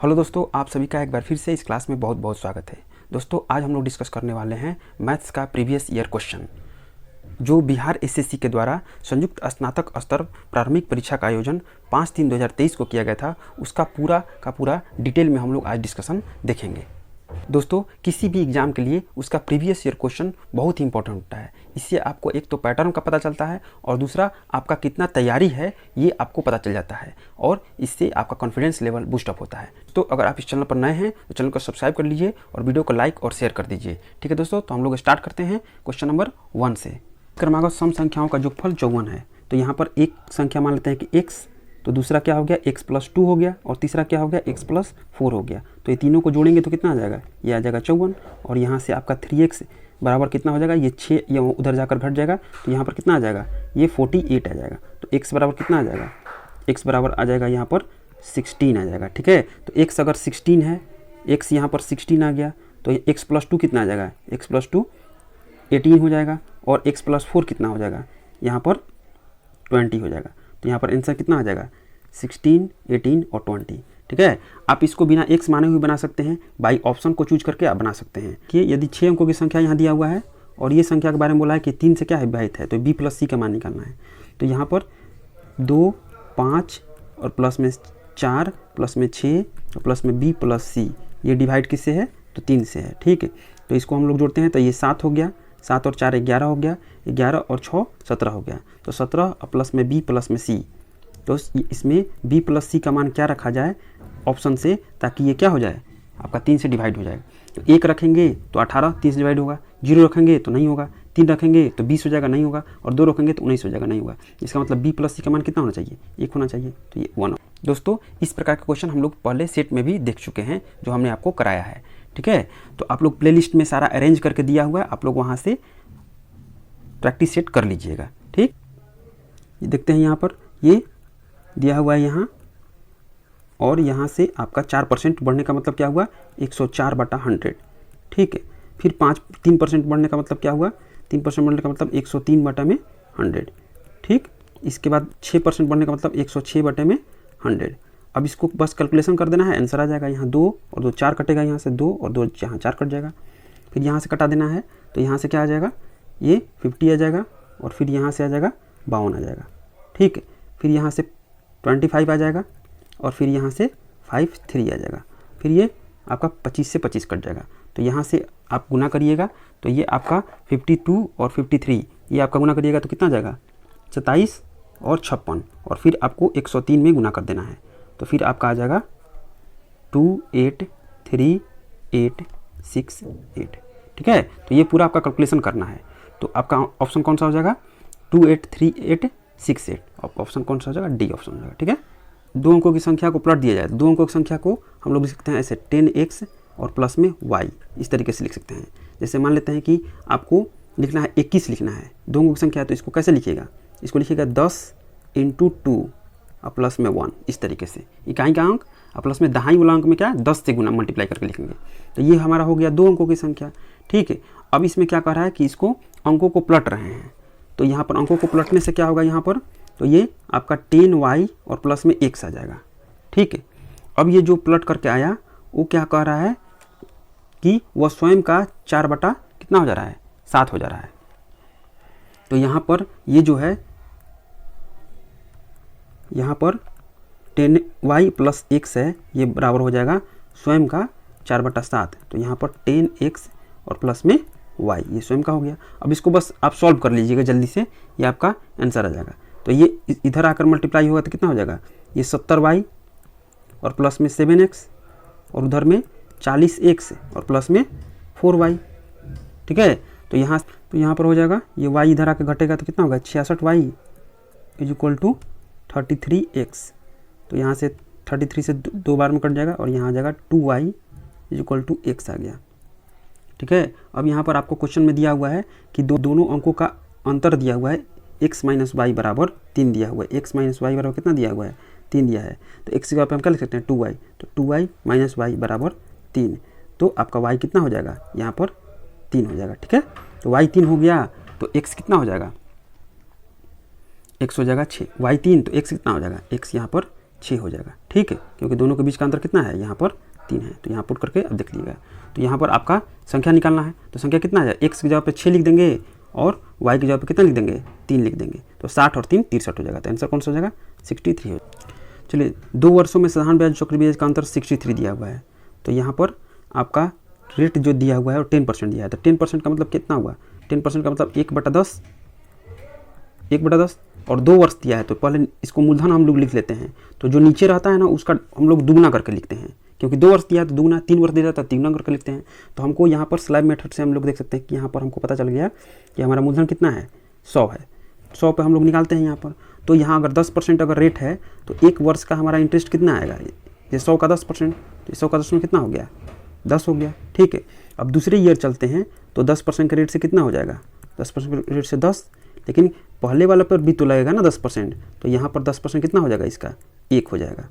Hello दोस्तों, आप सभी का एक बार फिर से इस क्लास में बहुत बहुत स्वागत है। दोस्तों, आज हम लोग डिस्कस करने वाले हैं मैथ्स का प्रीवियस ईयर क्वेश्चन, जो बिहार एसएससी के द्वारा संयुक्त स्नातक स्तर प्रारंभिक परीक्षा का आयोजन 5/3/2023 को किया गया था। उसका पूरा डिटेल में हम लोग आज डिस्कशन देखेंगे। दोस्तों, किसी भी एग्जाम के लिए उसका प्रीवियस ईयर क्वेश्चन बहुत ही इंपॉर्टेंट होता है। इससे आपको एक तो पैटर्न का पता चलता है और दूसरा आपका कितना तैयारी है ये आपको पता चल जाता है और इससे आपका कॉन्फिडेंस लेवल बूस्टअप होता है। तो अगर आप इस चैनल पर नए हैं तो चैनल को सब्सक्राइब कर लीजिए और वीडियो को लाइक और शेयर कर दीजिए। ठीक है दोस्तों, तो हम लोग स्टार्ट करते हैं क्वेश्चन नंबर 1 से। क्रमागत सम संख्याओं का योगफल 54 है। तो यहाँ पर एक संख्या मान लेते हैं कि x, तो दूसरा क्या हो गया x+2 हो गया और तीसरा क्या हो गया x+4 हो गया। तो ये तीनों को जोड़ेंगे तो कितना आ जाएगा, ये आ जाएगा 54 और यहाँ से आपका 3x बराबर कितना हो जाएगा, ये 6 या उधर जाकर घट जाएगा तो यहाँ पर कितना आ जाएगा, ये 48 आ जाएगा। तो x बराबर कितना आ जाएगा, x बराबर आ जाएगा यहाँ पर 16 आ जाएगा। ठीक है, तो x अगर 16 है, x यहाँ पर 16 आ गया तो x+2 कितना आ जाएगा, x+2 18 हो जाएगा और x+4 कितना हो जाएगा, यहाँ पर 20 हो जाएगा। तो यहाँ पर आंसर कितना आ जाएगा, 16, 18 और 20। ठीक है, आप इसको बिना x माने हुए बना सकते हैं, बाई ऑप्शन को चूज करके आप बना सकते हैं कि यदि 6 अंकों की संख्या यहाँ दिया हुआ है और ये संख्या के बारे में बोला है कि 3 से क्या है विभाजित है, तो b+c का मान निकालना है। तो यहाँ पर 2, 5 और प्लस में 4 प्लस में 6 और प्लस में b+c, ये डिवाइड किससे है, तो 3 से है। ठीक है, तो इसको हम लोग जोड़ते हैं तो ये 7 हो गया, 7 और 4 11 हो गया, 11 और 6 17 हो गया। तो 17 प्लस में b प्लस में c, तो इसमें b+c का मान क्या रखा जाए ऑप्शन से, ताकि ये क्या हो जाए आपका 3 से डिवाइड हो जाएगा। तो 1 रखेंगे तो 18 3 से डिवाइड होगा, 0 रखेंगे तो नहीं होगा, 3 रखेंगे तो 20 हो जाएगा, नहीं होगा, और 2 रखेंगे तो 19 हो जाएगा, नहीं होगा। इसका मतलब b+c का मान कितना होना चाहिए, 1 होना चाहिए, तो ये 1। दोस्तों, इस प्रकार के क्वेश्चन हम लोग पहले सेट में भी देख चुके हैं जो हमने आपको कराया है। ठीक है, तो आप लोग प्लेलिस्ट में सारा अरेंज करके दिया हुआ है, आप लोग वहाँ से प्रैक्टिस सेट कर लीजिएगा। ठीक, ये देखते हैं यहाँ पर ये दिया हुआ है यहाँ, और यहाँ से आपका 4% बढ़ने का मतलब क्या हुआ, 104/100। ठीक है, फिर 3% बढ़ने का मतलब क्या हुआ, 3% बढ़ने का मतलब 103/100। ठीक, इसके बाद 6% बढ़ने का मतलब 106/100। अब इसको बस कैलकुलेशन कर देना है, आंसर आ जाएगा। यहाँ 2 और 2 4 कटेगा, यहाँ से 2 और 2 यहाँ 4 कट जाएगा। फिर यहाँ से कटा देना है तो यहाँ से क्या आ जाएगा, ये 50 आ जाएगा और फिर यहाँ से आ जाएगा 52 आ जाएगा। ठीक है, फिर यहाँ से 25 आ जाएगा और फिर यहाँ से 5 3 आ जाएगा। फिर ये आपका 25 से 25 कट जाएगा, तो यहाँ से आप गुना करिएगा तो ये आपका 52 और 53, ये आपका गुना करिएगा तो कितना आ जाएगा, 27 और 56, और फिर आपको 103 में गुना कर देना है तो फिर आपका आ जाएगा 2838868। ठीक है, तो ये पूरा आपका कैलकुलेशन करना है। तो आपका ऑप्शन कौन सा हो जाएगा, 283868, ऑप्शन कौन सा हो जाएगा, डी ऑप्शन हो जाएगा। ठीक है, 2 अंकों की संख्या को प्लट दिया जाए तो 2 अंकों की संख्या को हम लोग लिख सकते हैं ऐसे 10x और प्लस में y, इस तरीके से लिख सकते हैं। जैसे मान लेते हैं कि आपको लिखना है 21 लिखना है, 2 अंकों की संख्या है, तो इसको कैसे लिखिएगा, इसको लिखिएगा 10 × 2 और प्लस में 1, इस तरीके से। इकाई का अंक और प्लस में दहाई वाला अंक में क्या है, 10 से गुना मल्टीप्लाई करके लिखेंगे। तो ये हमारा हो गया 2 अंकों की संख्या। ठीक है, अब इसमें क्या कर रहा है कि इसको अंकों को पलट रहे हैं, तो यहाँ पर अंकों को पलटने से क्या होगा, यहाँ पर तो ये आपका 10y और प्लस में x आ जाएगा। ठीक है, अब ये जो पलट करके आया वो क्या कह रहा है कि वह स्वयं का 4 बटा कितना हो जा रहा है, 7 हो जा रहा है। तो यहाँ पर ये जो है, यहाँ पर 10y प्लस x है, ये बराबर हो जाएगा स्वयं का 4/7। तो यहाँ पर 10x और प्लस में y, ये स्वयं का हो गया। अब इसको बस आप सॉल्व कर लीजिएगा जल्दी से, ये आपका आंसर आ जाएगा। तो ये इधर आकर मल्टीप्लाई होगा तो कितना हो जाएगा, ये 70y और प्लस में 7x और उधर में 40x और प्लस में 4y। ठीक है, तो यहाँ पर हो जाएगा, ये y इधर आकर घटेगा तो कितना होगा, 66y = 33x। तो यहाँ से 33 से 2 बार में कट जाएगा और यहाँ आ जाएगा 2y = x आ गया। ठीक है, अब यहाँ पर आपको क्वेश्चन में दिया हुआ है कि दोनों अंकों का अंतर दिया हुआ है, x - y बराबर 3 दिया हुआ है, x - y बराबर कितना दिया हुआ है, 3 दिया है। तो x की जगह पे हम क्या लिख सकते हैं, 2y, तो 2y - y बराबर 3। तो आपका y कितना हो जाएगा, यहाँ पर 3 हो जाएगा। ठीक है, तो y 3 हो गया तो x कितना हो जाएगा, x हो जाएगा 6, y 3 तो x कितना हो जाएगा, x यहाँ पर 6 हो जाएगा, ठीक है, क्योंकि दोनों के बीच का अंतर कितना है, यहाँ पर 3 है। तो यहाँ पुट करके अब देख लीजिएगा, तो यहाँ पर आपका संख्या निकालना है, तो संख्या कितना है, x की जगह पे 6 लिख देंगे और y की जगह पे कितना लिख देंगे, 3 लिख देंगे, तो 60 और 3 63 हो जाएगा। तो आंसर कौन सा हो जाएगा, 63 हो। चलिए 2 वर्षों में साधारण ब्याज चक्रवृद्धि ब्याज का अंतर 63 दिया हुआ है, तो यहाँ पर आपका रेट जो दिया हुआ है वो 10% दिया है। तो 10% का मतलब कितना हुआ, 10% का मतलब 1/10, 1/10 और 2 वर्ष दिया है, तो पहले इसको मूलधन हम लोग लिख लेते हैं। तो जो नीचे रहता है ना उसका हम लोग दुगना करके लिखते हैं, क्योंकि 2 वर्ष दिया है तो दुगना, 3 वर्ष दिया था तो 3 करके लिखते हैं। तो हमको यहाँ पर स्लैब मेथड से हम लोग देख सकते हैं कि यहाँ पर हमको पता चल गया कि हमारा मूलधन कितना है, 100 है। 100 पे हम लोग निकालते हैं यहाँ पर। तो यहाँ अगर 10% अगर रेट है तो 1 वर्ष का हमारा इंटरेस्ट कितना आएगा, ये 100 का 10%, तो 100 का 10% कितना हो गया, 10 हो गया, ठीक है। अब दूसरे ईयर चलते हैं तो 10% के रेट से कितना हो जाएगा, 10% के रेट से 10, लेकिन पहले वाला पर भी तो लगेगा ना 10%, तो यहाँ पर 10% कितना हो जाएगा, इसका 1 हो जाएगा,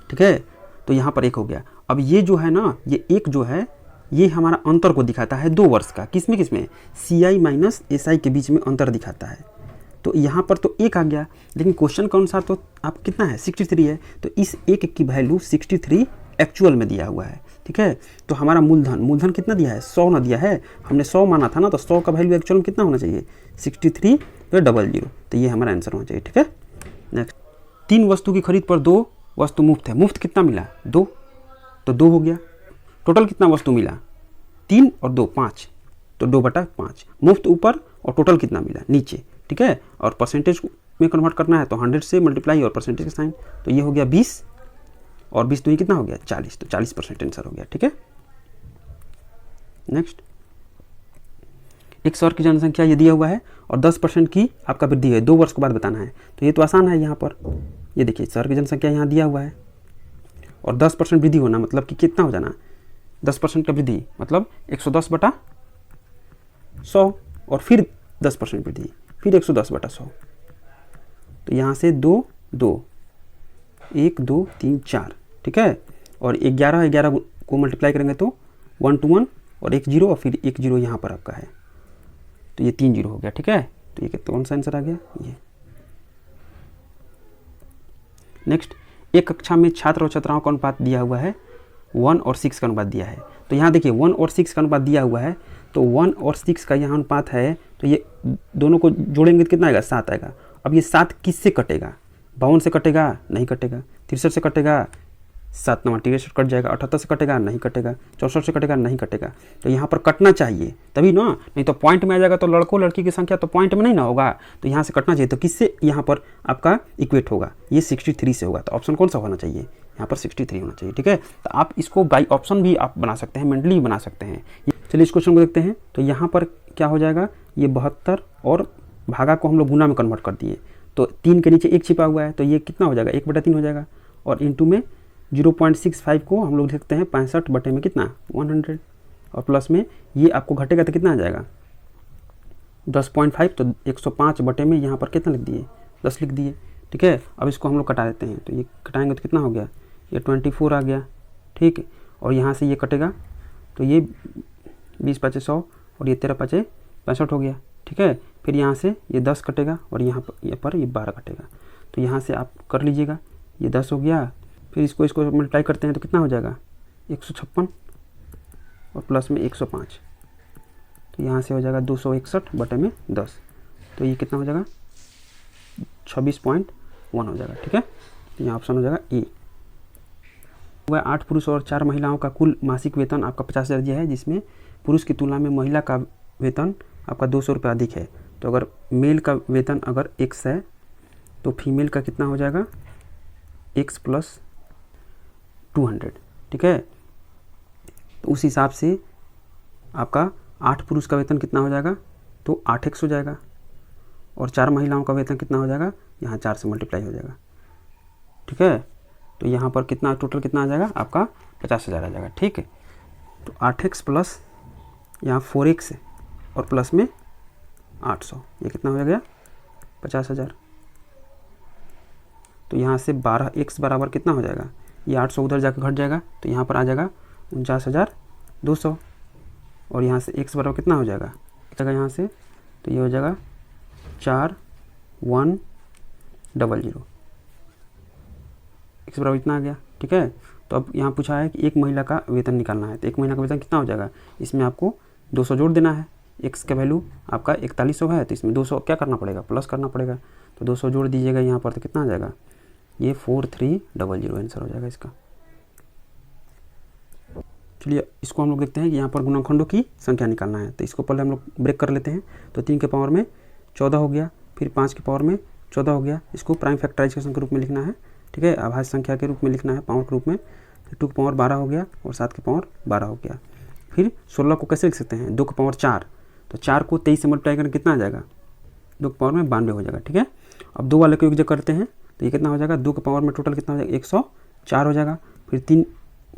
ठीक है। तो यहाँ पर 1 हो गया। अब ये जो है ना, ये 1 जो है ये हमारा अंतर को दिखाता है 2 वर्ष का, किसमें किसमें, CI माइनस SI के बीच में अंतर दिखाता है। तो यहाँ पर तो 1 आ गया, लेकिन क्वेश्चन के अनुसार तो आप कितना है, 63 है, तो इस 1 की वैल्यू 63 एक्चुअल में दिया हुआ है, ठीक है। तो हमारा मूलधन कितना दिया है, 100 ना दिया है, हमने 100 माना था ना, तो 100 का वैल्यू एक्चुअल में कितना होना चाहिए, 63 पे 00, तो ये हमारा आंसर होना चाहिए, ठीक है। नेक्स्ट, 3 वस्तु की खरीद पर 2 वस्तु मुफ्त है, मुफ्त कितना मिला, 2, तो 2 हो गया। टोटल कितना वस्तु मिला, 3 और 2 5, तो 2/5, मुफ्त ऊपर और टोटल कितना मिला नीचे, ठीक है। और परसेंटेज में कन्वर्ट करना है तो 100 से मल्टीप्लाई और परसेंटेज का साइन, तो ये हो गया 20 और 20 तो ये कितना हो गया, 40, तो 40% आंसर हो गया, ठीक है। नेक्स्ट, एक शहर की जनसंख्या ये दिया हुआ है और 10% की आपका वृद्धि है, 2 वर्ष के बाद बताना है, तो ये तो आसान है। यहाँ पर ये देखिए शहर की जनसंख्या यहाँ दिया हुआ है और 10% वृद्धि होना मतलब कि कितना हो जाना, 10% का वृद्धि मतलब 110/100 और फिर 10% वृद्धि, फिर 110/100, तो यहाँ से 2 2 1 2 3 4, ठीक है। और 11 को मल्टीप्लाई करेंगे तो 1 to 1 और 1 0 और फिर 1 0 यहाँ पर आपका है, तो ये 3 0 हो गया, ठीक है। तो ये कौन सा आंसर आ गया, ये। नेक्स्ट, एक कक्षा में छात्र और छात्राओं का अनुपात दिया हुआ है, 1 और 6 का अनुपात दिया है। तो यहाँ देखिए 1 और 6 का अनुपात दिया हुआ है, तो 1 और 6 का यहाँ अनुपात है, तो ये दोनों को जोड़ेंगे तो कितना आएगा, 7 आएगा। अब ये 7 किससे कटेगा, 52 से कटेगा, नहीं कटेगा। 63 से कटेगा, 7 नंबर 63 कट जाएगा। 78 से कटेगा, नहीं कटेगा। 64 से कटेगा, नहीं कटेगा। तो यहाँ पर कटना चाहिए तभी ना, नहीं तो पॉइंट में आ जाएगा तो लड़कों लड़की की संख्या तो पॉइंट में नहीं ना होगा, तो यहाँ से कटना चाहिए। तो किससे यहाँ पर आपका इक्वेट होगा, ये 63 से होगा। तो ऑप्शन कौन सा होना चाहिए, यहाँ पर 63 होना चाहिए, ठीक है। तो आप इसको बाई ऑप्शन भी आप बना सकते हैं, मेंटली बना सकते हैं। चलिए इस क्वेश्चन को देखते हैं। तो यहाँ पर क्या हो जाएगा, ये 72 और भागा को हम लोग गुना में कन्वर्ट कर दिए, तो 3 के नीचे 1 छिपा हुआ है, तो ये कितना हो जाएगा, 1/3 हो जाएगा। और इंटू में 0.65 को हम लोग देखते हैं 65 बटे में कितना, 100, और प्लस में ये आपको घटेगा तो कितना आ जाएगा, 10.5, तो 105 बटे में यहाँ पर कितना लिख दिए, 10 लिख दिए, ठीक है। अब इसको हम लोग कटा देते हैं, तो ये कटाएंगे तो कितना हो गया, ये 24 आ गया, ठीक है। और यहाँ से ये कटेगा तो ये 20 5 100 और ये 13 5 65 हो गया, ठीक है। फिर यहाँ से ये 10 कटेगा और यहाँ पर ये 12 कटेगा, तो यहाँ से आप कर लीजिएगा, ये 10 हो गया। फिर इसको मल्टीप्लाई करते हैं तो कितना हो जाएगा, 156 और प्लस में 105, तो यहाँ से हो जाएगा 261 बटे में 10, तो ये कितना हो जाएगा, 26.1 हो जाएगा, ठीक है। तो यहाँ ऑप्शन हो जाएगा ए। वह 8 पुरुष और 4 महिलाओं का कुल मासिक वेतन आपका 50,000 दिया है, जिसमें पुरुष की तुलना में महिला का वेतन आपका 200 रुपये अधिक है। तो अगर मेल का वेतन अगर x है तो फीमेल का कितना हो जाएगा, x + 200, ठीक है। तो उस हिसाब से आपका 8 पुरुष का वेतन कितना हो जाएगा, तो 8x हो जाएगा, और 4 महिलाओं का वेतन कितना हो जाएगा, यहाँ 4 से मल्टीप्लाई हो जाएगा, ठीक है। तो यहाँ पर कितना टोटल कितना आ जाएगा आपका, 50,000 आ जाएगा, ठीक है। तो 8x प्लस यहाँ 4x और प्लस में 800, ये कितना हो गया, 50,000। तो यहाँ से 12x बराबर कितना हो जाएगा, ये 800 उधर जाकर घट जाएगा, तो यहाँ पर आ जाएगा 49,200, और यहाँ से x बराबर कितना हो जाएगा, यहाँ से तो ये हो जाएगा 4100, x बराबर इतना आ गया। ठीक है, तो अब यहाँ पूछा है कि एक महिला का वेतन निकालना है, तो एक महीना का वेतन कितना हो जाएगा, इसमें आपको 200 जोड़ देना है। x का वैल्यू आपका 4100 है, तो इसमें 200 क्या करना पड़ेगा, प्लस करना पड़ेगा। तो 200 जोड़ दीजिएगा यहाँ पर, तो कितना आ जाएगा, ये 4300 आंसर हो जाएगा इसका। चलिए इसको हम लोग देखते हैं कि यहाँ पर गुणनखंडों की संख्या निकालना है, तो इसको पहले हम लोग ब्रेक कर लेते हैं। तो 3 के पावर में 14 हो गया, फिर 5 के पावर में 14 हो गया, इसको प्राइम फैक्टराइजेशन के रूप में लिखना है। ठीक है, अभाज्य संख्या के रूप में लिखना है, पावर के रूप में। फिर 2 के पावर 12 हो गया और 7 के पावर 12 हो गया। फिर 16 को कैसे लिख सकते हैं, 2 के पावर 4, तो 4 को 23 से मल्टीप्लाई करके कितना आ जाएगा, 2 के पावर में 92 हो जाएगा। ठीक है, अब 2 वाले को एक जगह करते हैं, तो ये कितना हो जाएगा, 2 के पावर में टोटल कितना हो जाएगा, 104 हो जाएगा। फिर 3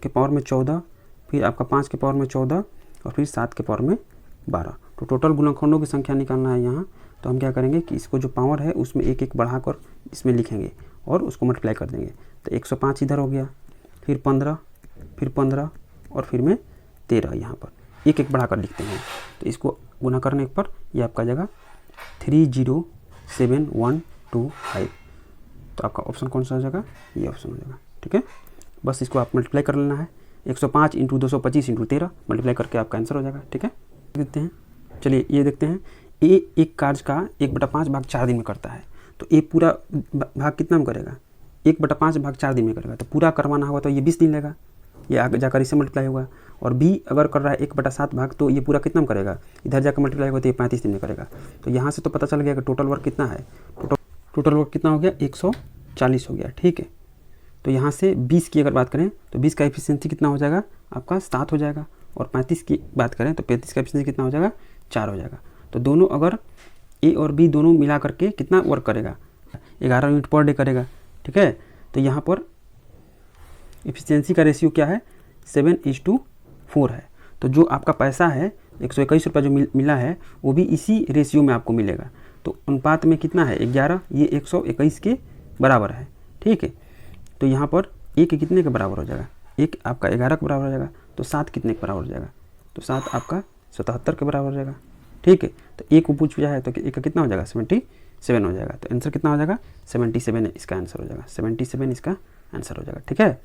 के पावर में 14, फिर आपका 5 के पावर में 14 और फिर 7 के पावर में 12। तो टोटल गुणनखंडों की संख्या निकालना है यहाँ। तो हम क्या करेंगे कि इसको जो पावर है उसमें एक एक बढ़ाकर इसमें लिखेंगे और उसको मल्टीप्लाई कर देंगे। तो 105 इधर हो गया, फिर 15, फिर 15 और फिर में 13 यहाँ पर एक एक बढ़ाकर लिखते हैं। तो इसको गुना करने पर ये आपका जगह 307,125। तो आपका ऑप्शन कौन सा हो जाएगा, ये ऑप्शन हो जाएगा। ठीक है, बस इसको आप मल्टीप्लाई कर लेना है, 105 × 225 × 13 मल्टीप्लाई करके आपका आंसर हो जाएगा। ठीक है, देखते हैं, चलिए ये देखते हैं। ए एक कार्य का 1/5 भाग 4 दिन में करता है, तो ए पूरा भाग कितना में करेगा, 1/5 भाग 4 दिन में करेगा। तो पूरा करवाना होगा तो ये 20 दिन लेगा, ये आगे जाकर इससे मल्टीप्लाई होगा। और बी अगर कर रहा है 1/7 भाग, तो ये पूरा कितना में करेगा, इधर जाकर मल्टीप्लाई होगा तो ये 35 दिन में करेगा। तो यहाँ से तो पता चल गया कि टोटल वर्क कितना है, टोटल वर्क कितना हो गया, 140 हो गया। ठीक है, तो यहाँ से 20 की अगर बात करें तो 20 का एफिशिएंसी कितना हो जाएगा आपका 7 हो जाएगा। और 35 की बात करें तो 35 का एफिशिएंसी कितना हो जाएगा, 4 हो जाएगा। तो दोनों अगर ए और बी दोनों मिला करके कितना वर्क करेगा, 11 यूनिट पर डे करेगा। ठीक है, तो यहाँ पर एफिशिएंसी का रेशियो क्या है, 7:4 है। तो जो आपका पैसा है 121 रुपये जो मिला है वो भी इसी रेशियो में आपको मिलेगा। तो अनुपात में कितना है, 11, ये 121 के बराबर है। ठीक है, तो यहाँ पर एक कितने के बराबर हो जाएगा, एक आपका 11 के बराबर हो जाएगा। तो 7 कितने के बराबर हो जाएगा, तो 7 आपका 77 के बराबर हो जाएगा। ठीक है, तो एक को पूछ जाए तो एक का कितना हो जाएगा, 77 हो जाएगा। तो आंसर कितना हो जाएगा, 77 इसका आंसर हो जाएगा, 77 इसका आंसर हो जाएगा। ठीक है,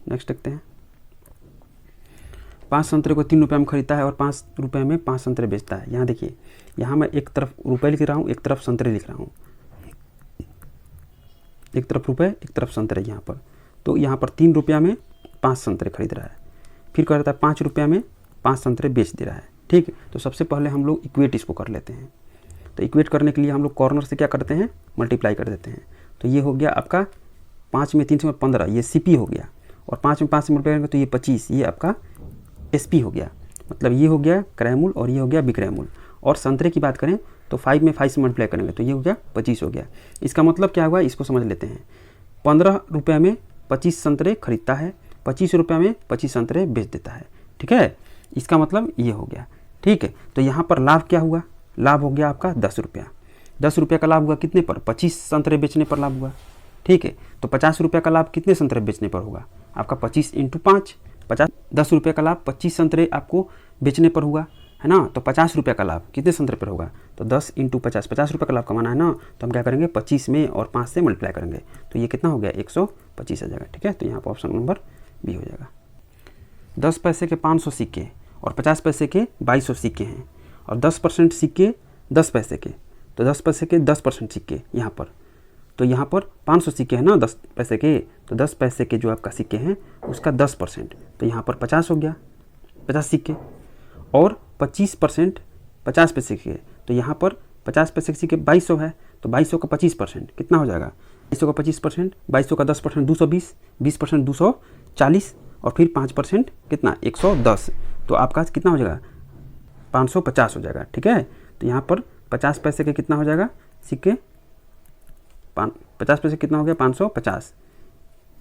नेक्स्ट देखते हैं। 5 संतरे को 3 रुपये में खरीदता है और 5 रुपये में 5 संतरे बेचता है। यहाँ देखिए, यहाँ मैं एक तरफ रुपये लिख रहा हूँ, एक तरफ संतरे लिख रहा हूँ, एक तरफ रुपये एक तरफ संतरे यहाँ पर। तो यहाँ पर 3 रुपया में 5 संतरे खरीद रहा है, फिर कह रहा है 5 रुपया में 5 संतरे बेच दे रहा है। ठीक है, तो सबसे पहले हम लोग इक्वेट इसको कर लेते हैं। तो इक्वेट करने के लिए हम लोग कॉर्नर से क्या करते हैं, मल्टीप्लाई कर देते हैं। तो ये हो गया आपका 5 में 3 से 15, ये CP हो गया। और 5 में 5 से मल्टीप्लाई करेंगे तो ये 25, ये आपका SP हो गया। मतलब ये हो गया क्रय मूल्य और ये हो गया विक्रय मूल्य। और संतरे की बात करें तो 5 में 5 से मल्टीप्लाई करेंगे तो ये हो गया 25 हो गया। इसका मतलब क्या हुआ, इसको समझ लेते हैं। 15 रुपये में 25 संतरे खरीदता है, 25 रुपये में 25 संतरे बेच देता है। ठीक है, इसका मतलब ये हो गया। ठीक है, तो यहाँ पर लाभ क्या हुआ, लाभ हो गया आपका 10 रुपया। 10 रुपये का लाभ हुआ कितने पर, 25 संतरे बेचने पर लाभ हुआ। ठीक है, तो 50 रुपये का लाभ कितने संतरे बेचने पर होगा आपका, 25 × 5, 50। 10 रुपये का लाभ 25 संतरे आपको बेचने पर हुआ है ना। तो 50 रुपये का लाभ कितने संतरे पर होगा, तो 10 × 50, 50 रुपये का लाभ कमाना है ना। तो हम क्या करेंगे, 25 में और 5 से मल्टीप्लाई करेंगे तो ये कितना हो गया, 125 आ जाएगा। ठीक है, तो यहाँ पर ऑप्शन नंबर बी हो जाएगा। 10 पैसे के 500 सिक्के और 50 पैसे के 2200 सिक्के हैं और 10% सिक्के 10 पैसे के, तो 10 पैसे के 10% सिक्के यहाँ पर। तो यहाँ पर 500 सिक्के हैं ना 10 पैसे के, तो 10 पैसे के जो आपका सिक्के हैं उसका 10%, तो यहाँ पर 50 हो गया, 50 सिक्के। और 25% 50 पैसे के, तो यहाँ पर 50 पैसे के सिक्के 2200 है, तो 2200 का 25% कितना हो जाएगा, 2200 का 25%, 2200 का 10% 220, 20% 240 और फिर 5% कितना 110। तो आपका कितना हो जाएगा, 550 हो जाएगा। ठीक है, तो यहाँ पर 50 पैसे के कितना हो जाएगा सिक्के, 50 पैसे कितना हो गया 550।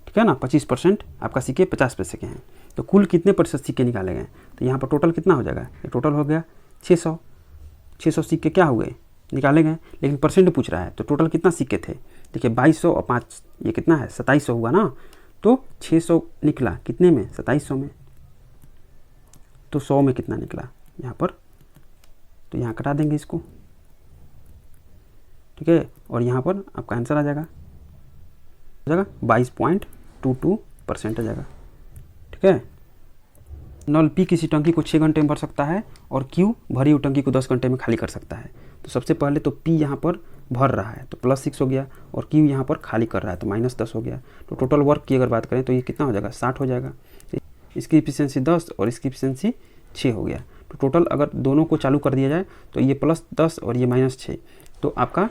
ठीक है ना, 25% आपका सिक्के 50 पैसे के हैं। तो कुल कितने प्रतिशत सिक्के निकाले गए, तो यहाँ पर टोटल कितना हो जाएगा, ये टोटल हो गया 600। 600 सिक्के क्या हुए, निकाले गए, लेकिन परसेंट पूछ रहा है। तो टोटल कितना सिक्के थे, देखिए 2200 और 5 ये कितना है 2700 हुआ ना। तो 600 निकला कितने में, 2700 में। तो 100 में कितना निकला यहाँ पर, तो यहाँ कटा देंगे इसको। ठीक है, और यहाँ पर आपका आंसर आ जाएगा जाएगा 22.22% आ जाएगा। ठीक है। नल पी किसी टंकी को 6 घंटे में भर सकता है और क्यू भरी हुई टंकी को 10 घंटे में खाली कर सकता है। तो सबसे पहले तो पी यहाँ पर भर रहा है तो +6 हो गया और क्यू यहाँ पर खाली कर रहा है तो -10 हो गया। तो टोटल वर्क की अगर बात करें तो ये कितना हो जाएगा 60 हो जाएगा। इसकी इफिशियंसी 10 और इसकी इफिशियंसी 6 हो गया। तो टोटल अगर दोनों को चालू कर दिया जाए तो ये +10 और ये -6, तो आपका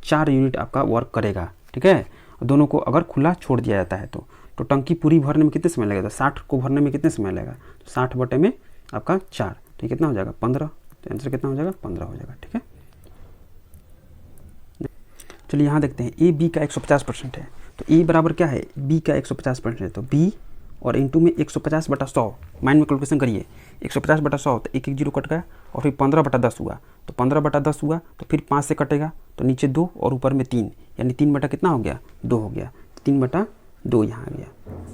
4 यूनिट आपका वर्क करेगा। ठीक है। दोनों को अगर खुला छोड़ दिया जाता है तो टंकी पूरी भरने में कितने समय लगेगा? 60 को भरने में कितने समय लगेगा? तो 60 बटे में आपका 4, तो ये कितना हो जाएगा 15। तो आंसर कितना हो जाएगा 15 हो जाएगा। ठीक है। चलिए यहाँ देखते हैं ए बी का 150% है तो ए बराबर क्या है? बी का 150% है तो बी और इंटू में 150/100 माइंड में कैलकुलेशन करिए। 150/100 तो 1 0 कट गया और फिर 15/10 हुआ तो 15/10 हुआ तो फिर 5 से कटेगा तो नीचे 2 और ऊपर में 3, यानी 3 बटा कितना हो गया 2 हो गया। 3/2 यहाँ आ गया।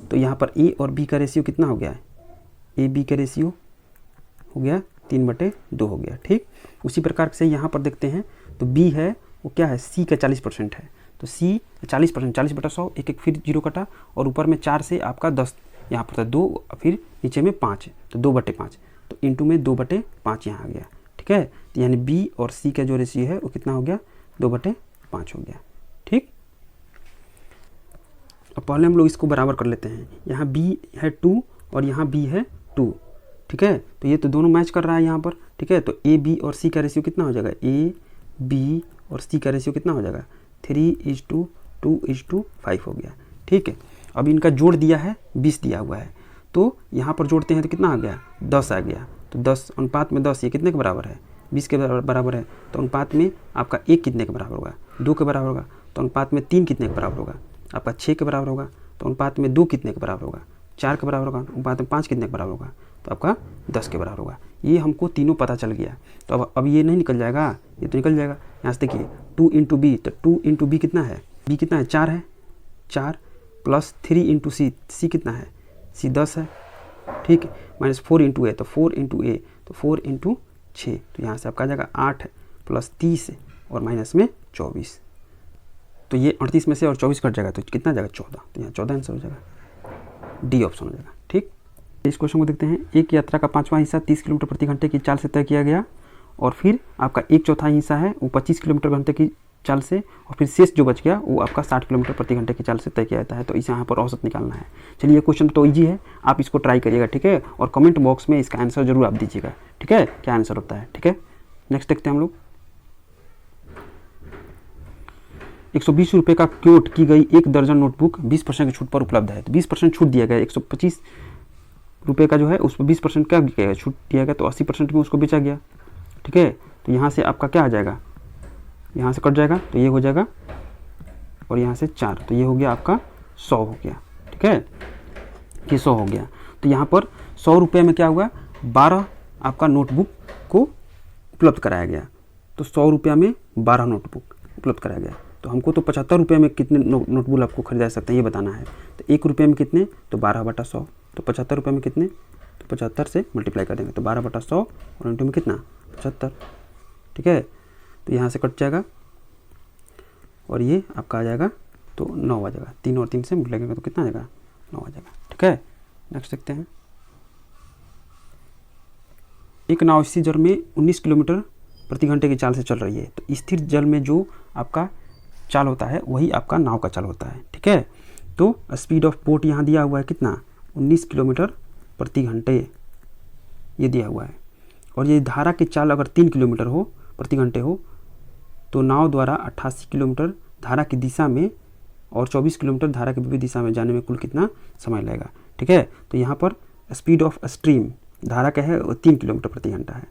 तो यहाँ पर ए और बी का रेशियो कितना हो गया है? ए बी का रेशियो हो गया 3/2 हो गया। ठीक। उसी प्रकार से यहाँ पर देखते हैं तो बी है वो क्या है? सी का 40% है तो सी 40%, 40/100, 1 फिर 0 कटा और ऊपर में 4 से आपका 10 यहाँ पर था 2, फिर नीचे में 5 तो 2/5 तो इंटू में 2/5 यहाँ आ गया। ठीक है। तो यानी बी और सी का जो रेशियो है वो कितना हो गया 2/5 हो गया। ठीक। अब पहले हम लोग इसको बराबर कर लेते हैं। यहाँ बी है 2 और यहाँ बी है 2। ठीक है। तो ये तो दोनों मैच कर रहा है यहाँ पर। ठीक है। तो ए बी और सी का रेशियो कितना हो जाएगा? ए बी और सी का रेशियो कितना हो जाएगा? 3:2:5 हो गया। ठीक है। अब इनका जोड़ दिया है 20 दिया हुआ है तो यहाँ पर जोड़ते हैं तो कितना आ गया 10 आ गया। तो 10 अनुपात में 10 ये कितने के बराबर है? 20 के बराबर है। तो अनुपात में आपका 1 कितने के बराबर होगा? 2 के बराबर होगा। तो अनुपात में 3 कितने के बराबर होगा? आपका 6 के बराबर होगा। तो अनुपात में 2 कितने के बराबर होगा? 4 के बराबर होगा। अनुपात में 5 कितने के बराबर होगा? तो आपका 10 के बराबर होगा। ये हमको तीनों पता चल गया। तो अब ये नहीं निकल जाएगा, ये तो निकल जाएगा। यहाँ से देखिए 2 × बी तो 2 × बी कितना है? बी कितना है? 4 है। 4 + 3 × सी, सी कितना है? सी 10 है। ठीक है। -4 × ए तो 4 × ए तो 4 × 6 तो यहाँ से आपका आ जाएगा 8 + 30 और माइनस में 24 तो ये 38 में से और 24 कट जाएगा तो कितना जाएगा 14। तो यहाँ 14 आंसर हो जाएगा, डी ऑप्शन हो जाएगा। ठीक। इस क्वेश्चन को देखते हैं। एक यात्रा का 5वां हिस्सा 30 किलोमीटर प्रति घंटे की चाल से तय किया गया और फिर आपका 1/4 हिस्सा है वो 25 किलोमीटर घंटे की चाल से और फिर शेष जो बच गया वो आपका 60 किलोमीटर प्रति घंटे की चाल से तय किया जाता है। तो इसे यहाँ पर औसत निकालना है। चलिए ये क्वेश्चन तो ईजी है, आप इसको ट्राई करिएगा। ठीक है। और कमेंट बॉक्स में इसका आंसर जरूर आप दीजिएगा। ठीक है, क्या आंसर होता है। ठीक है। नेक्स्ट देखते हैं हम लोग। 120 रुपये का क्योट की गई 1 दर्जन नोटबुक 20% की छूट पर उपलब्ध है। तो 20% छूट दिया गया। 125 रुपये का जो है उस पर 20% क्या किया गया? छूट दिया गया तो 80% में उसको बेचा गया। ठीक है। तो यहाँ से आपका क्या आ जाएगा? यहाँ से कट जाएगा तो ये हो जाएगा और यहाँ से 4 तो ये हो गया आपका 100 हो गया। ठीक है। ये 100 हो गया। तो यहाँ पर 100 रुपये में क्या हुआ? 12 आपका नोटबुक को उपलब्ध कराया गया। तो 100 रुपया में 12 नोटबुक उपलब्ध कराया गया। तो हमको तो 75 रुपये में कितने नोटबुक आपको खरीदा सकते हैं ये बताना है। तो 1 रुपये में कितने? तो 12/100। तो 75 रुपये में कितने? तो 75 से मल्टीप्लाई कर देंगे तो 12/100 और इंटू में कितना 75। ठीक है। तो यहाँ से कट जाएगा और ये आपका आ जाएगा तो 9 आ जाएगा। 3 और 3 से मिलाएंगे तो कितना आ जाएगा 9 आ जाएगा। ठीक है। नेक्स्ट देखते हैं। एक नाव इसी जल में 19 किलोमीटर प्रति घंटे की चाल से चल रही है। तो स्थिर जल में जो आपका चाल होता है वही आपका नाव का चाल होता है। ठीक है। तो स्पीड ऑफ बोट यहाँ दिया हुआ है कितना 19 किलोमीटर प्रति घंटे ये दिया हुआ है। और ये धारा की चाल अगर 3 किलोमीटर हो प्रति घंटे हो तो नाव द्वारा 88 किलोमीटर धारा की दिशा में और 24 किलोमीटर धारा की विपरीत दिशा में जाने में कुल कितना समय लगेगा। ठीक है। तो यहाँ पर स्पीड ऑफ स्ट्रीम धारा क्या है 3 किलोमीटर प्रति घंटा है।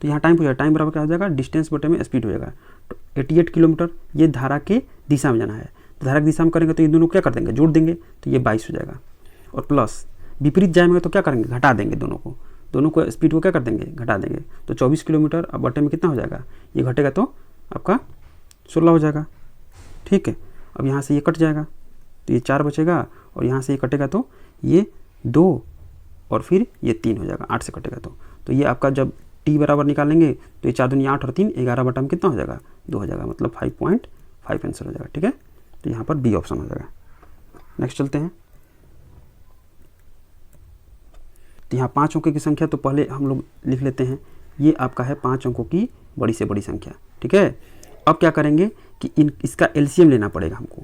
तो यहाँ टाइम हो जाएगा, टाइम बराबर क्या हो जाएगा डिस्टेंस बटे में स्पीड हो जाएगा। तो 88 किलोमीटर ये धारा के दिशा में जाना है। तो धारा की दिशा में करेंगे तो ये दोनों क्या कर देंगे जोड़ देंगे तो ये 22 हो जाएगा। और प्लस विपरीत जाएंगे तो क्या करेंगे घटा देंगे, दोनों को स्पीड को क्या कर देंगे घटा देंगे। तो 24 किलोमीटर अब बटे में कितना हो जाएगा ये घटेगा तो आपका 16 हो जाएगा। ठीक है। अब यहाँ से ये कट जाएगा तो ये 4 बचेगा और यहाँ से ये कटेगा तो ये 2 और फिर ये 3 हो जाएगा। 8 से कटेगा तो ये आपका जब टी बराबर निकालेंगे तो ये 4 दूनी 8 और 3 11 बटा में कितना हो जाएगा 2 हो जाएगा। मतलब 5.5 आंसर हो जाएगा। ठीक है। तो यहाँ पर बी ऑप्शन हो जाएगा। नेक्स्ट चलते हैं। तो यहाँ 5 अंकों की संख्या तो पहले हम लोग लिख लेते हैं, ये आपका है 5 अंकों की बड़ी से बड़ी संख्या, ठीक है। अब क्या करेंगे कि इसका एलसीएम लेना पड़ेगा हमको।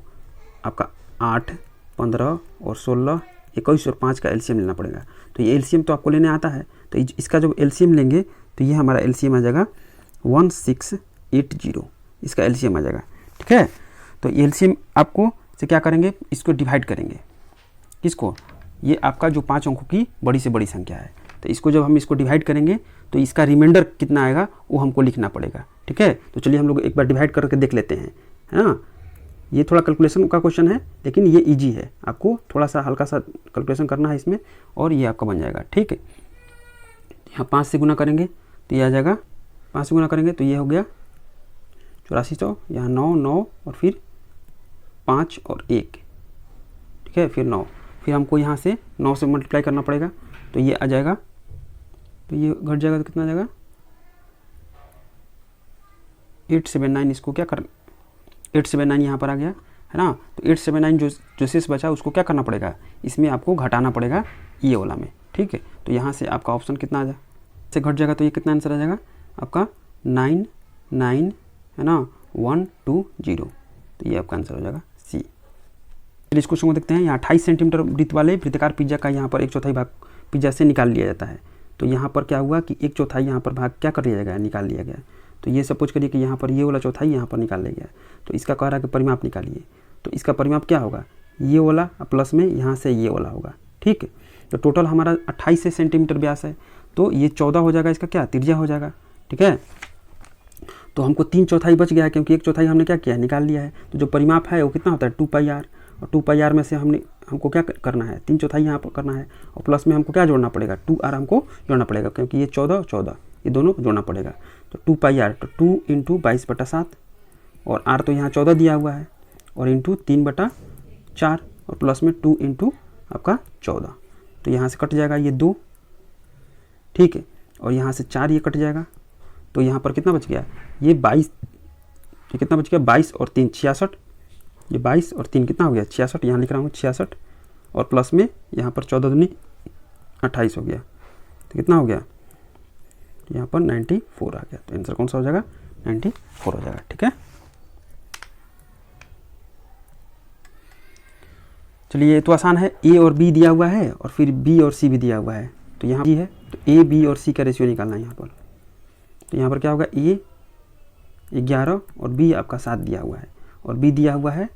आपका 8, 15 और 16, 21 और 5 का एलसीएम लेना पड़ेगा। तो ये एलसीएम तो आपको लेने आता है, तो इसका जब एलसीएम लेंगे तो ये हमारा एलसीएम आ जाएगा 1680, इसका एलसीएम आ जाएगा, ठीक है। तो एलसीएम आपको से क्या करेंगे, इसको डिवाइड करेंगे, किसको, ये आपका जो 5 अंकों की बड़ी से बड़ी संख्या है, तो इसको जब हम इसको डिवाइड करेंगे तो इसका रिमाइंडर कितना आएगा वो हमको लिखना पड़ेगा, ठीक है। तो चलिए हम लोग एक बार डिवाइड करके देख लेते हैं, है ना। ये थोड़ा कैलकुलेशन का क्वेश्चन है, लेकिन ये इजी है, आपको थोड़ा सा हल्का सा कैलकुलेशन करना है इसमें, और ये आपका बन जाएगा, ठीक है। यहाँ 5 से गुना करेंगे तो ये आ जाएगा, 5 से गुना करेंगे तो ये हो गया 8400, यहाँ 9 9 और फिर 5 और 1, ठीक है, फिर 9, फिर हमको यहाँ से 9 से मल्टीप्लाई करना पड़ेगा, तो ये आ जाएगा, तो ये घट जाएगा तो कितना आ जाएगा 879, इसको क्या कर 879 यहाँ पर आ गया, है ना। तो 879 जो शेष बचा उसको क्या करना पड़ेगा, इसमें आपको घटाना पड़ेगा ये वाला में, ठीक है। तो यहाँ से आपका ऑप्शन कितना आ जाए से घट जाएगा, तो ये कितना आंसर आ जाएगा आपका 99, है ना, 120, तो ये आपका आंसर हो जाएगा सी। चलिए इस क्वेश्चन को देखते हैं। यहाँ 28 सेंटीमीटर वृत्त वाले वृत्ताकार पिज्जा का यहाँ पर 1/4 भाग पिज्जा से निकाल लिया जाता है। तो यहाँ पर क्या हुआ कि 1/4 यहाँ पर भाग क्या कर लिया जाएगा, निकाल लिया गया। तो ये सपोज करिए कि यहाँ पर ये वाला चौथाई यहाँ पर निकाल लिया गया, तो इसका कह रहा है कि परिमाप निकालिए। तो इसका परिमाप क्या होगा, ये वाला प्लस में यहाँ से ये वाला होगा, ठीक है। तो टोटल हमारा 28 सेंटीमीटर व्यास है, तो ये 14 हो जाएगा, इसका क्या त्रिज्या हो जाएगा, ठीक है। तो हमको 3/4 बच गया है, क्योंकि 1/4 हमने क्या किया है, निकाल लिया है। तो जो परिमाप है वो कितना होता है 2πr, और 2πr में से हमको क्या करना है, 3/4 यहाँ पर करना है, और प्लस में हमको क्या जोड़ना पड़ेगा 2r हमको जोड़ना पड़ेगा, क्योंकि ये 14 ये दोनों जोड़ना पड़ेगा। तो 2πr, तो 2 × 22/7, और r तो यहाँ 14 दिया हुआ है, और इंटू 3/4, और प्लस में 2 × आपका 14, तो यहाँ से कट जाएगा ये 2, ठीक है, और यहाँ से 4 ये कट जाएगा, तो यहाँ पर कितना बच गया, ये 22, ये कितना बच गया 22 और 3 66, ये 22 और 3 कितना हो गया 66, यहाँ लिख रहा हूँ 66, और प्लस में यहाँ पर 14 दूनी 28 हो गया, तो कितना हो गया यहाँ पर 94 आ गया। तो आंसर कौन सा हो जाएगा 94 हो जाएगा, ठीक है। चलिए ये तो आसान है, ए और बी दिया हुआ है और फिर बी और सी भी दिया हुआ है। तो यहाँ जी है, तो ए बी और सी का रेशियो निकालना है यहाँ पर। तो यहाँ पर क्या होगा, ए 11 और बी आपका 7 दिया हुआ है, और बी दिया हुआ है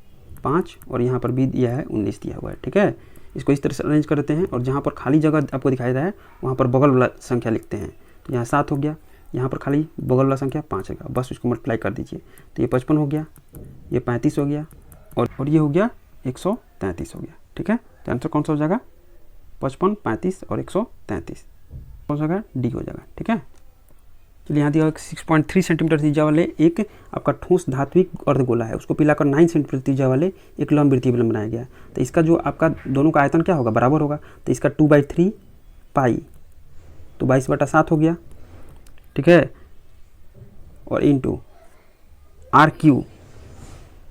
5, और यहाँ पर बी दिया है 19 दिया हुआ है, ठीक है। इसको इस तरह से अरेंज करते हैं, और जहाँ पर खाली जगह आपको दिखाई रहा है वहाँ पर बगल वाला संख्या लिखते हैं। तो यहाँ 7 हो गया, यहाँ पर खाली बगल वाला संख्या 5 है, बस उसको मल्टीप्लाई कर दीजिए। तो ये 55 हो गया, ये 35 हो गया, और ये हो गया 133 हो गया, ठीक है। तो आंसर कौन सा हो जाएगा 55, 35 और 133, कौन सा होगा डी हो जाएगा, ठीक है। चलिए यहाँ दिया 6.3 सेंटीमीटर त्रिज्या वाले एक आपका ठोस धात्विक अर्धगोला है, उसको पिलाकर 9 सेंटीमीटर त्रिज्या वाले एक लंबवृत्तीय बेलन बनाया गया। तो इसका जो आपका दोनों का आयतन क्या होगा, बराबर होगा। तो इसका 2/3 पाई, तो 22/7 हो गया, ठीक है, और इंटू आर क्यू,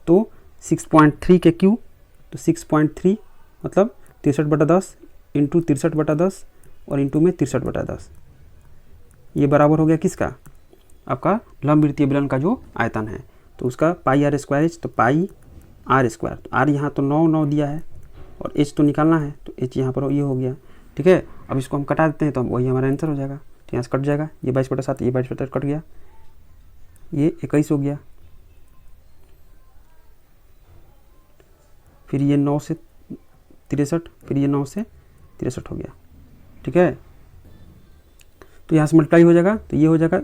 तो 6.3 के क्यू, तो 6.3 मतलब 63/10 इंटू 63/10 और इंटू में 63/10, ये बराबर हो गया किसका, आपका लंबवृत्तीय बेलन का जो आयतन है। तो उसका πr², तो πr², तो r यहाँ तो 9 दिया है, और h तो निकालना है, तो h यहाँ पर ये हो गया, ठीक है। अब इसको हम कटा देते हैं, तो वही हमारा आंसर हो जाएगा। तो यहाँ से कट जाएगा, ये 22/7, ये 22/7 कट गया, ये 21 हो गया, फिर ये 9 से 63, फिर ये 9 से 63 हो गया, ठीक है। तो यहाँ से मल्टीप्लाई हो जाएगा, तो ये हो जाएगा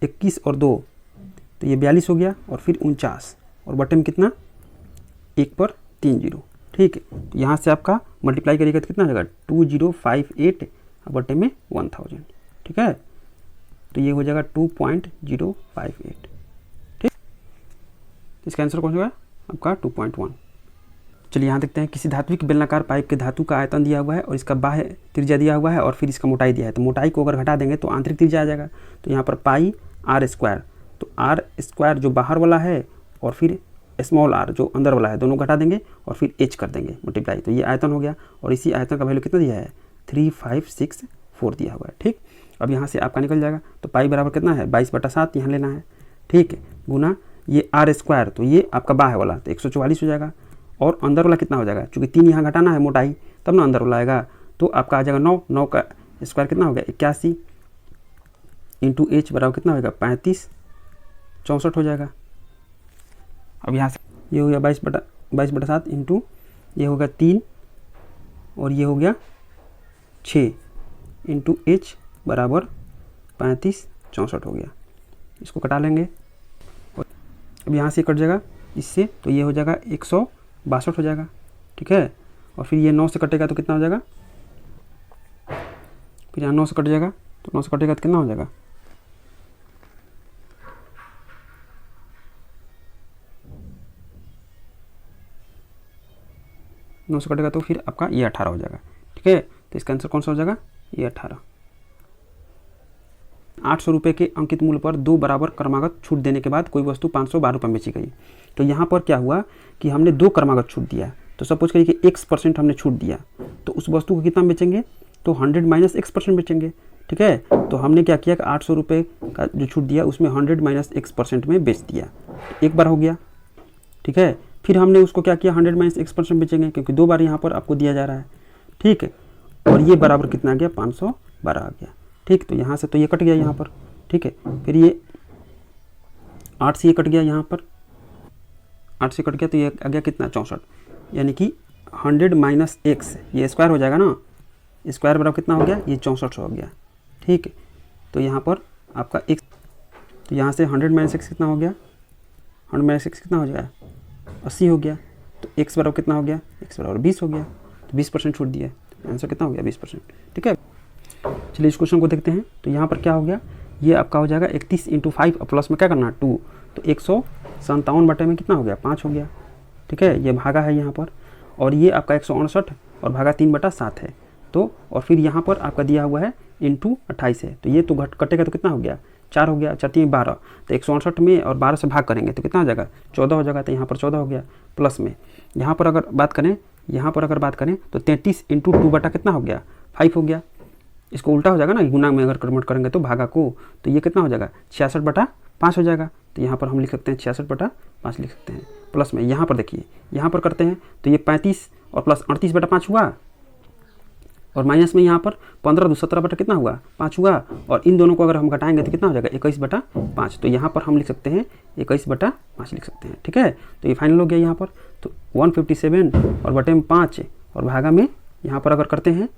21 और 2, तो ये 42 हो गया, और फिर 49, और बटे में कितना 1 पर 3 0, ठीक है। तो यहाँ से आपका मल्टीप्लाई करिएगा तो कितना हो जाएगा 2058 बटे में 1000, ठीक है। तो ये हो जाएगा 2.058, ठीक। इसका आंसर कौन सा होगा आपका 2.1। चलिए यहाँ देखते हैं, किसी धात्विक बेलनाकार पाइप के धातु का आयतन दिया हुआ है और इसका बाह्य त्रिज्या दिया हुआ है और फिर इसका मोटाई दिया है। तो मोटाई को अगर घटा देंगे तो आंतरिक त्रिज्या आ जाएगा। तो यहाँ पर πr², तो r² जो बाहर वाला है और फिर स्मॉल r जो अंदर वाला है दोनों घटा देंगे और फिर h कर देंगे मल्टीप्लाई, तो ये आयतन हो गया। और इसी आयतन का वैल्यू कितना दिया है 3564 दिया हुआ है। ठीक, अब यहाँ से आपका निकल जाएगा, तो पाई बराबर कितना है 22/7 यहाँ लेना है। ठीक है, गुना ये r², तो ये आपका बाहर वाला तो 144 हो जाएगा। और अंदर वाला कितना हो जाएगा, चूँकि 3 यहाँ घटाना है मोटाई तब ना अंदर वाला आएगा, तो आपका आ जाएगा 9, 9 का स्क्वायर कितना हो गया 81 इंटू h बराबर कितना होगा 3564 हो जाएगा। अब यहाँ से ये हो गया 22/7 इंटू ये हो गया 3 और ये हो गया 6 इंटू h बराबर 3564 हो गया। इसको कटा लेंगे और अब यहाँ से कट जाएगा इससे, तो ये हो जाएगा 162 हो जाएगा। ठीक है, और फिर ये 9 से कटेगा तो कितना हो जाएगा, फिर यहाँ 9 से कट जाएगा, तो 9 से कटेगा तो कितना हो जाएगा 9 से कटेगा तो फिर आपका ये 18 हो जाएगा। ठीक है, तो इसका आंसर कौन सा हो जाएगा ये 18। 800 रुपये के अंकित मूल्य पर 2 बराबर क्रमागत छूट देने के बाद कोई वस्तु 512 रुपये में बेची गई। तो यहाँ पर क्या हुआ कि हमने 2 क्रमागत छूट दिया, तो सपोज करिए कि x% हमने छूट दिया, तो उस वस्तु को कितना बेचेंगे, तो 100 माइनस x% बेचेंगे। ठीक है, तो हमने क्या किया कि 800 रुपये का जो छूट दिया उसमें 100 माइनस x% में बेच दिया, एक बार हो गया। ठीक है, फिर हमने उसको क्या किया 100 माइनस x% बेचेंगे, क्योंकि 2 बार यहाँ पर आपको दिया जा रहा है। ठीक है, और ये बराबर कितना आ गया 512 आ गया। ठीक, तो यहाँ से तो ये कट गया यहाँ पर। ठीक है, फिर ये 8 से ये कट गया यहाँ पर, 8 से कट गया तो ये आ गया कितना 64, यानी कि 100 माइनस x ये स्क्वायर हो जाएगा ना, स्क्वायर बराबर कितना हो गया ये 6400 हो गया। ठीक है, तो यहाँ पर आपका x, तो यहाँ से 100 माइनस x कितना हो गया, 100 माइनस x कितना हो जाएगा 80 हो गया। तो x बराबर कितना हो गया, x बराबर 20 हो गया, तो 20% छूट दिया, तो आंसर कितना हो गया 20%। ठीक है, चलिए इस क्वेश्चन को देखते हैं। तो यहाँ पर क्या हो गया, ये आपका हो जाएगा 31 इंटू 5 और प्लस में क्या करना 2, तो 157 बटे में कितना हो गया 5 हो गया। ठीक है, ये भागा है यहाँ पर, और ये आपका 159 और भागा 3/7 है। तो और फिर यहाँ पर आपका दिया हुआ है इंटू 28 है, तो ये तो कटेगा तो कितना हो गया 4 हो गया, 4 3 12, तो 159 में और 12 से भाग करेंगे तो कितना हो जाएगा 14 हो जाएगा, तो यहाँ पर 14 हो गया। प्लस में यहाँ पर अगर बात करें, यहाँ पर अगर बात करें तो 33 इंटू 2 बटा कितना हो गया 5 हो गया। इसको उल्टा हो जाएगा ना, गुना में अगर कन्वर्ट करेंगे तो भागा को, तो ये कितना हो जाएगा 66/5 हो जाएगा। तो यहाँ पर हम लिख सकते हैं 66/5 लिख सकते हैं। प्लस में यहाँ पर देखिए, यहाँ पर करते हैं तो ये 35 और प्लस 38/5 हुआ, और माइनस में यहाँ पर 15 2 17 बटा कितना हुआ 5 हुआ, और इन दोनों को अगर हम घटाएंगे तो कितना हो जाएगा 21/5। तो यहाँ पर हम लिख सकते हैं 21/5 लिख सकते हैं। ठीक है, तो ये फाइनल हो गया यहाँ पर, तो 157 और बटे में 5 और भागा में यहाँ पर अगर करते हैं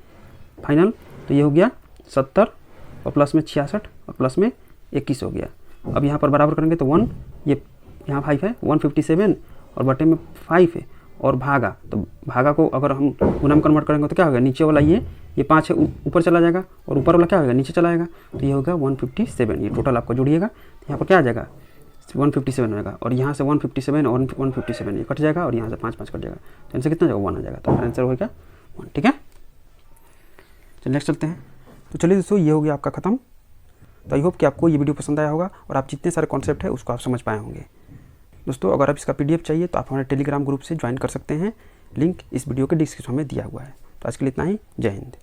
फाइनल, तो ये हो गया 70 और प्लस में 66 और प्लस में 21 हो गया। अब यहाँ पर बराबर करेंगे तो 1 ये यहाँ 5 है, 157 और बटे में 5 है, और भागा, तो भागा को अगर हम गुना में कन्वर्ट करेंगे तो क्या होगा, नीचे वाला ये 5 है ऊपर चला जाएगा, और ऊपर वाला क्या होगा नीचे चला जाएगा, तो ये होगा 157। ये टोटल आपको जोड़िएगा, तो यहाँ पर क्या आ जाएगा 157 होगा, और यहाँ से 157 और 157 ये कट जाएगा, और यहाँ से 5 5 कट जाएगा, तो आंसर कितना जाएगा 1 आ जाएगा। तो आंसर होगा 1। ठीक है, चलिए नेक्स्ट चलते हैं। तो चलिए दोस्तों, ये हो गया आपका खत्म। तो आई होप कि आपको ये वीडियो पसंद आया होगा और आप जितने सारे कॉन्सेप्ट है उसको आप समझ पाए होंगे। दोस्तों, अगर आप इसका PDF चाहिए तो आप हमारे टेलीग्राम ग्रुप से ज्वाइन कर सकते हैं, लिंक इस वीडियो के डिस्क्रिप्शन में दिया हुआ है। तो आज के लिए इतना ही, जय हिंद।